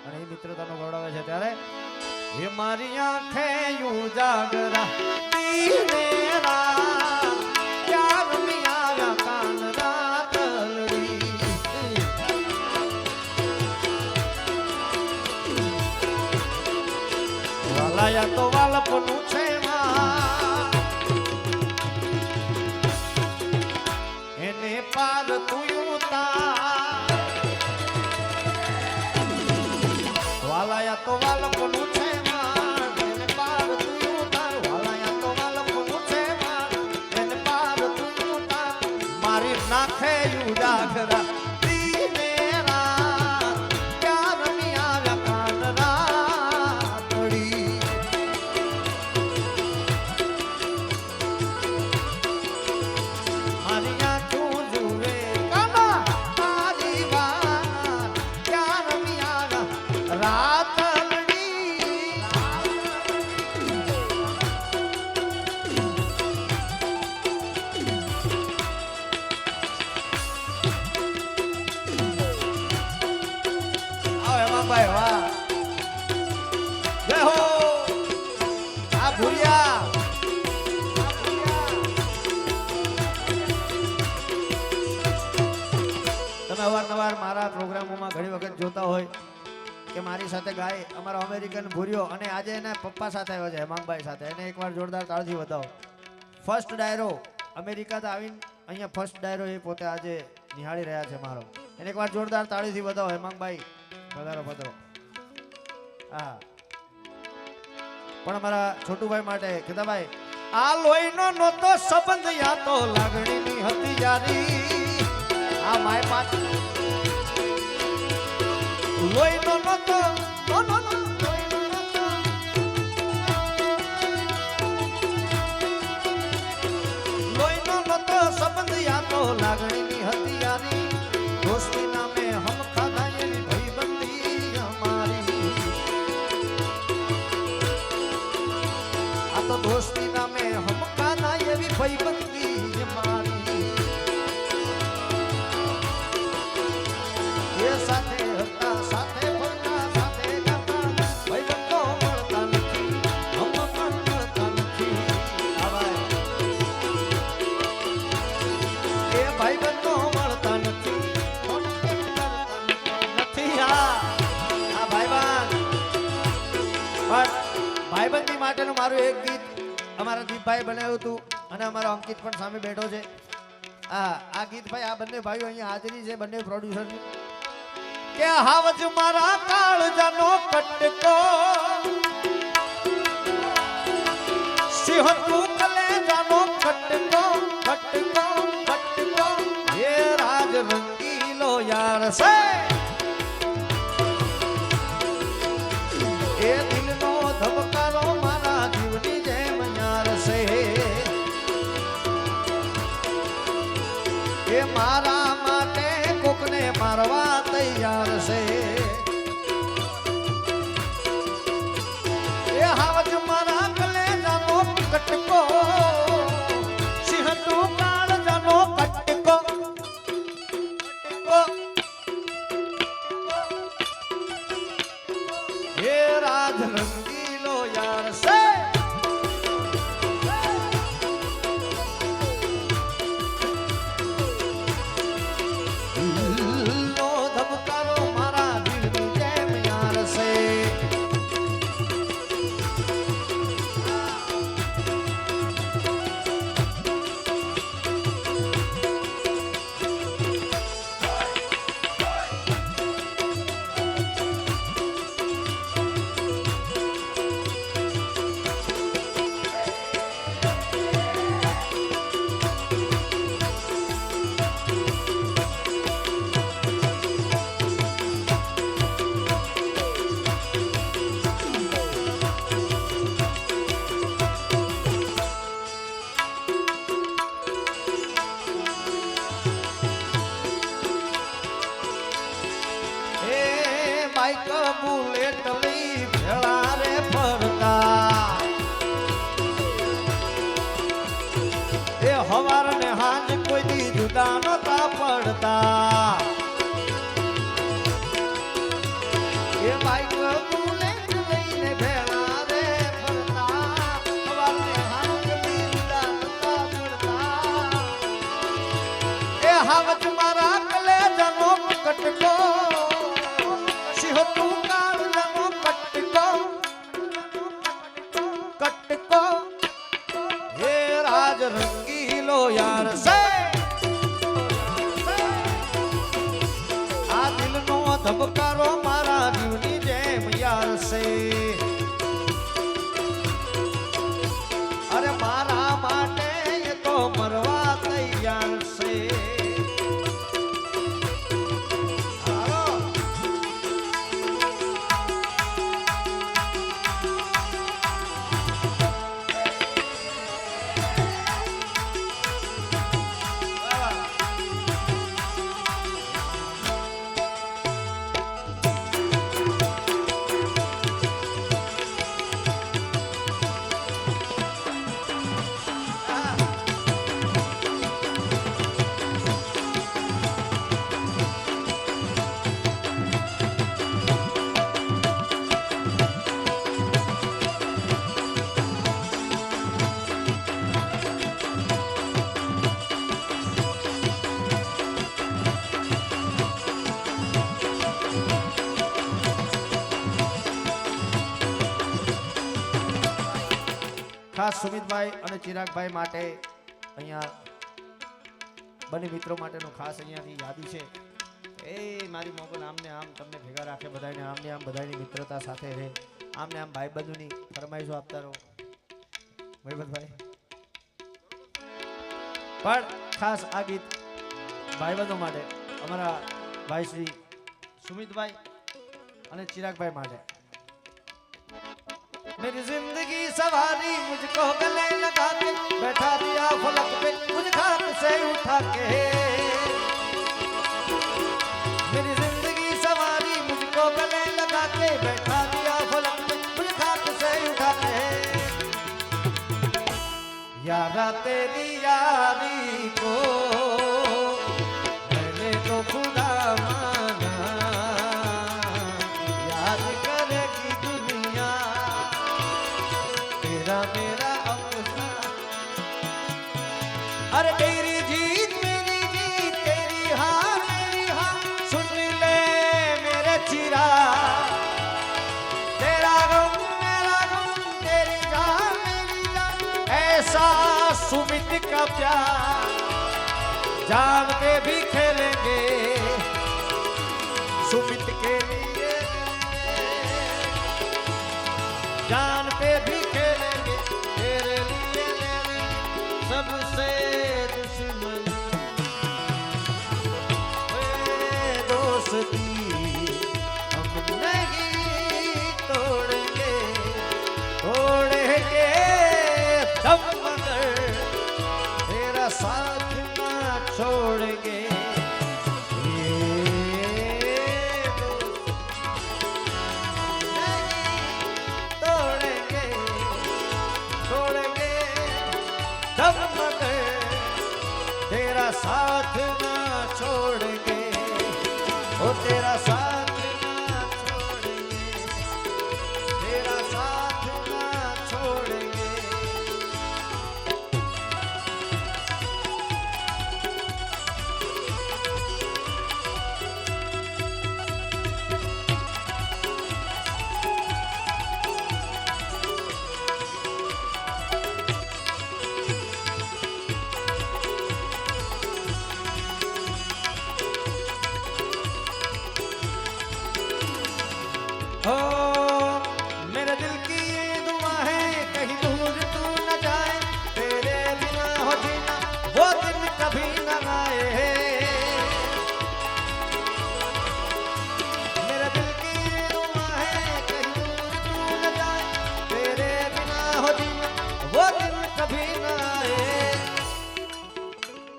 અને એ મિત્રતાનો ગૌરવ છે ત્યારે હે મારી આંખે ઉજાગરા તીરેરા ક્યાં રમી આવ્યા કાન રાતલડી વાલાયા તો વાલપનું છે એને પાર તું વાલાયા તો વાલપનું છે એને પાર તું વાલાયા તો વાલપનું છે એને પાર તું મારી નાખે ઉજાગરા ભાઈ વાહ જય હો આ ભૂરિયા તમે અવારનવાર મારા પ્રોગ્રામોમાં ઘણી વખત જોતા હોય કે મારી સાથે ગાય અમારો અમેરિકન ભૂરિયો અને આજે એના પપ્પા સાથે આવ્યો છે હેમાંગભાઈ સાથે એને એકવાર જોરદાર તાળથી બતાવો ફર્સ્ટ ડાયરો અમેરિકાથી આવીને અહીંયા ફર્સ્ટ ડાયરો એ પોતે આજે નિહાળી રહ્યા છે મારો એને એકવાર જોરદાર તાળીથી બતાવો હેમાંગભાઈ પધારો પધારો હા પણ અમારા છોટુભાઈ માટે કેતાભાઈ આ લોહીનો નહોતો સંબંધ યા તો લાગણીની હતી યારી આ માય પાત લોહીનો નહોતો લોહીનો નહોતો સંબંધ યા તો લાગણીની હતી યારી દોસ્તી નામે હમ ખાધા એવી ભાઈબંધી અમારી આ તો દોસ્તી નામે હમ ખાધા એવી ભાઈબંધી અમારી એ સાથે હતા સાથે ફરતા સાથે ગાતા ભાઈબંધો મળતા નથી હમ પણ મળતા નથી એ ભાઈબંધો મળતા નથી ભાઈબંધી માટેનું મારું એક ગીત અમારા દીપભાઈ બનાવ્યું હતું અને અમારો અંકિત પણ સામે બેઠો છે આ ગીત ભાઈ આ બંને ભાઈઓ અહીંયા હાજરી છે બંને પ્રોડ્યુસર કે હાવજ મારા કાળજાનો કટકો સિંહ તું કલેજાનો કટકો કટકો કટકો હે રાજ રંગીલો યાર છે એ દિલનો ધબકારો મારા જીવની જેમ યાર છે એ મારા માટે કોકને મારવા તૈયાર છે એ હાવજ મારા કલેજાનો કટકો સિંહ તું કાળજાનો કટકો હે રાજ રંગીલો યાર છે નો ધબકારો મારા દિલની જેમ યાર છે બાઈક બુલેટ લઈ ભેળા રે ફરતા એ હવાર ને હાજ કોઈ દી જુદા નતા પડતા એ એ બાઈક બુલેટ લઈને ભેળા રે ફરતા સવારને હાંગલી ઉડાડતા પડતા એ હાવજ મારા કલેજાનો કટકો સિંહ તું કાળજાનો કટકો કટકો હે રાજ રંગીલો યાર સે આ દિલનો ધબકારો મારા જીવની જેમ યાર સે અરે મારા માટે એ તો મરવા તૈયાર છે ખાસ સુમિતભાઈ અને ચિરાગભાઈ માટે અહીંયા બંને મિત્રો માટેનું ખાસ અહીંયાથી યાદી છે એ મારી મોગલ આમને આમ તમને ભેગા રાખે બધાને આમને આમ બધાની મિત્રતા સાથે રહે આમને આમ ભાઈબંધોની ફરમાઈશો આપતા રહો ભાઈબંધભાઈ પણ ખાસ આ ગીત ભાઈબંધો માટે અમારા ભાઈ શ્રી સુમિતભાઈ અને ચિરાગભાઈ માટે मेरी जिंदगी सवारी मुझको गले लगा के बैठा दिया फलक पे मुझे खाक से उठा के मेरी जिंदगी सवारी मुझको गले लगा के बैठा दिया फलक पे मुझे खाक से उठा के यारा तेरी यारी को मैंने तो खुदा माना याद करेगी दुनिया मेरा अफसाना अरे तेरी जीत मेरी जीत तेरी हार मेरी हार सुन ले मेरे चिरा तेरा गम मेरा गम तेरी जान मेरी जान ऐसा सुमित का प्यार जान पे भी खेलेंगे सुमित के लिए जान पे भी खेलेंगे तेरे लिए मेरी सबसे दुश्मन दोस्ती हम नहीं तोड़ेंगे तोड़ेंगे दम मगर तेरा साथ ना छोड़ेंगे तेरा साथ ना छोड़ेंगे ओ तेरा साथ ना छोड़ेंगे तेरा साथ ना छोड़ेंगे हो मेरे दिल की ये दुआ है कहीं दूर तू न जाए तेरे बिना हो जीना वो दिन कभी न आए मेरे दिल की ये दुआ है कहीं दूर तू न जाए तेरे बिना हो जीना वो दिन कभी न आए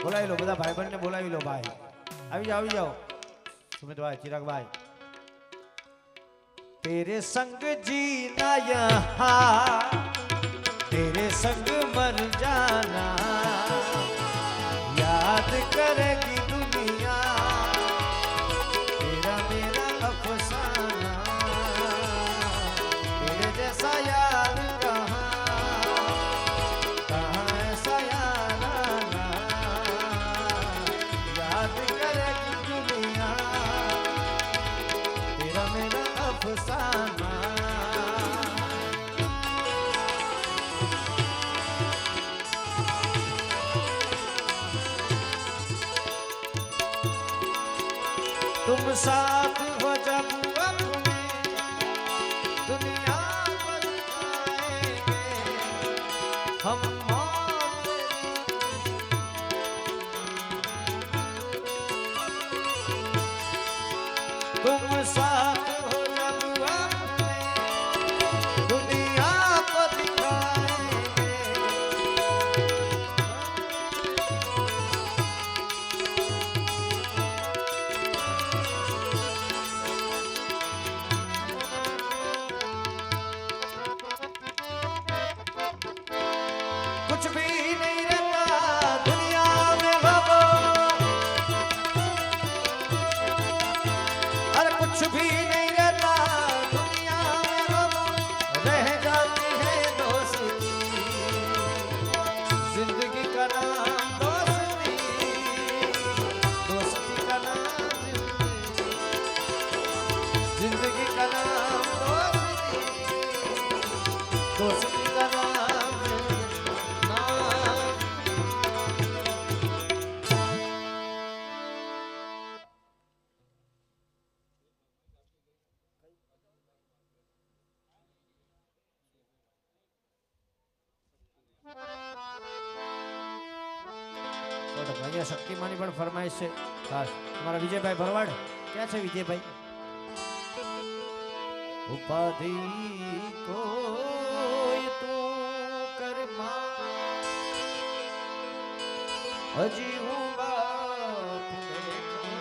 बोलाई लो બધા ભાઈબંધને બોલાવી લો ભાઈ આવી જાઓ સુમિતભાઈ ચિરાગભાઈ तेरे संग जीना यहाँ तेरे संग मर जाना याद करेगी दुनिया तेरा मेरा अफसाना अफसाना तुम साथ हो जब अपने दुनिया पर आएंगे हम मौत तुम साथ हो जब अपने दुनिया को दिखाएंगे कुछ भी नहीं रहता दुनिया में बाबा अरे कुछ भी नहीं रहता दुनिया में बाबा रह जाती है दोस्ती जिंदगी का नाम दोस्ती दोस्ती का नाम जिंदगी का नाम दोस्ती दोस्ती का नाम અહીંયા શક્તિમાની પણ ફરમાઈશ છે ખાસ તમારા વિજયભાઈ ભરવાડ ક્યાં છે વિજયભાઈ ઉપાધિ કોઈ તું કરમાં હજી હું બાપ બેઠો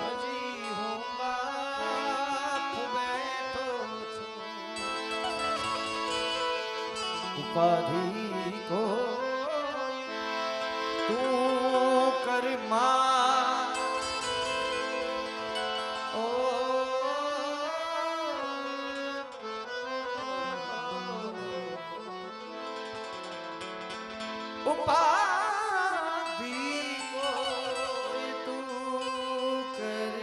હજી હું બાપ બેઠો છું ઉપાધિ को तू कर मां ओ उपाधि को तू कर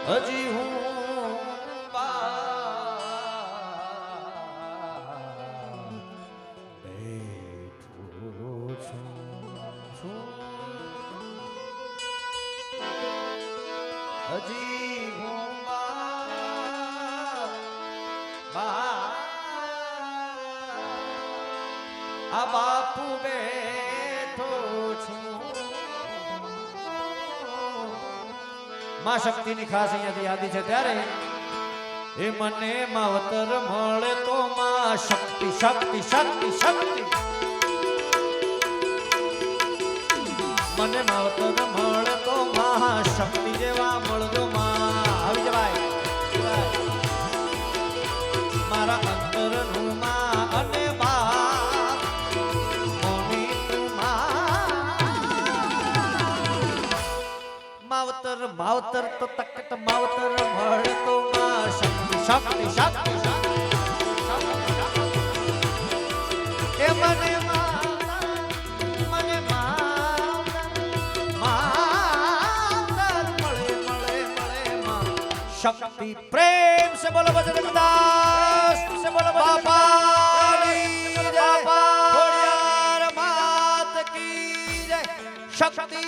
हजी हूँ હજી હું આ બાપુ બેઠો છું માં શક્તિની ખાસ અહીંયાથી યાદી છે ત્યારે એ મને માવતર મળે તો માં શક્તિ શક્તિ શક્તિ શક્તિ મને માવતર મળે તો મહાશક્તિ જેવા મળજો માં આવી જવાય મારા અંતરનું માં અને બાપ મોની માવતર માવતર તો તકત માવતર મળે તો માં શક્તિ શક્તિ શક્તિ એ મને शक्ति प्रेम से बोलो बजरंग दास से बोलो बाबा मात की जय शक्ति